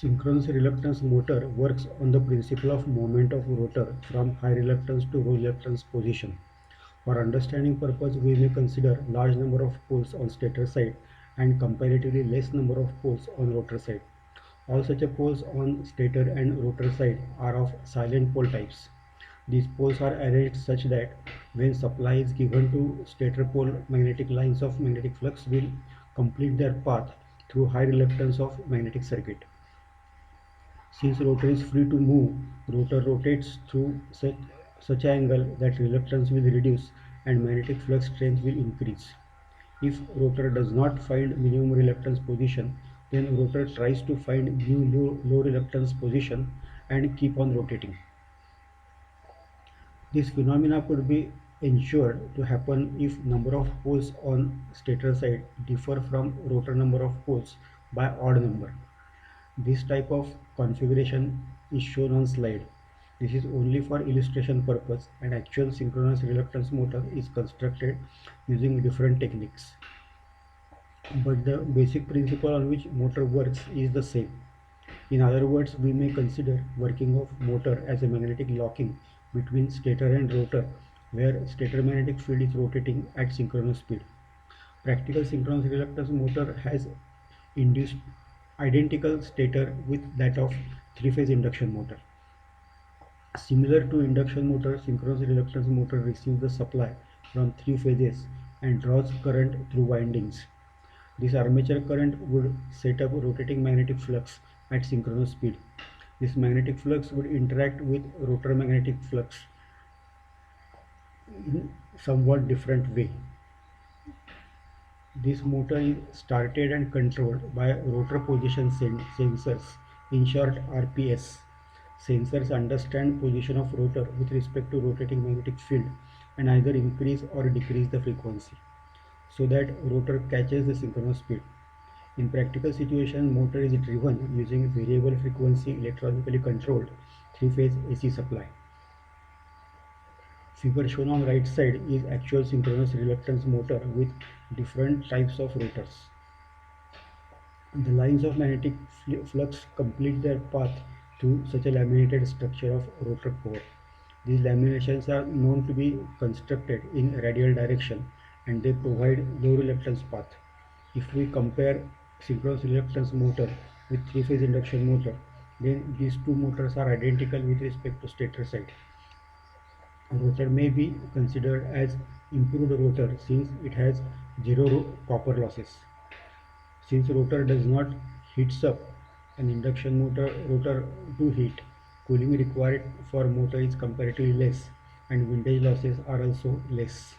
Synchronous reluctance motor works on the principle of movement of rotor from high reluctance to low reluctance position. For understanding purpose, we may consider large number of poles on stator side and comparatively less number of poles on rotor side. All such poles on stator and rotor side are of silent pole types. These poles are arranged such that when supply is given to stator pole, magnetic lines of magnetic flux will complete their path through high reluctance of magnetic circuit. Since rotor is free to move, rotor rotates through such angle that reluctance will reduce and magnetic flux strength will increase. If rotor does not find minimum reluctance position, then rotor tries to find new low reluctance position and keep on rotating. This phenomena could be ensured to happen if number of poles on stator side differ from rotor number of poles by odd number. This type of configuration is shown on slide. This is only for illustration purpose, and actual synchronous reluctance motor is constructed using different techniques. But the basic principle on which motor works is the same. In other words, we may consider working of motor as a magnetic locking between stator and rotor, where stator magnetic field is rotating at synchronous speed. Practical synchronous reluctance motor has induced identical stator with that of three-phase induction motor. Similar to induction motor, synchronous reluctance motor receives the supply from three phases and draws current through windings. This armature current would set up rotating magnetic flux at synchronous speed. This magnetic flux would interact with rotor magnetic flux in somewhat different way. This motor is started and controlled by rotor position sensors, in short RPS. Sensors understand position of rotor with respect to rotating magnetic field and either increase or decrease the frequency so that rotor catches the synchronous speed. In practical situation, motor is driven using variable frequency electronically controlled three-phase AC supply. Figure shown on right side is actual synchronous reluctance motor with different types of rotors. The lines of magnetic flux complete their path through such a laminated structure of rotor core. These laminations are known to be constructed in radial direction and they provide low reluctance path. If we compare synchronous reluctance motor with three-phase induction motor, then these two motors are identical with respect to stator side. Rotor may be considered as improved rotor since it has zero copper losses. Since rotor does not heats up an induction motor rotor to heat, cooling required for motor is comparatively less and windage losses are also less.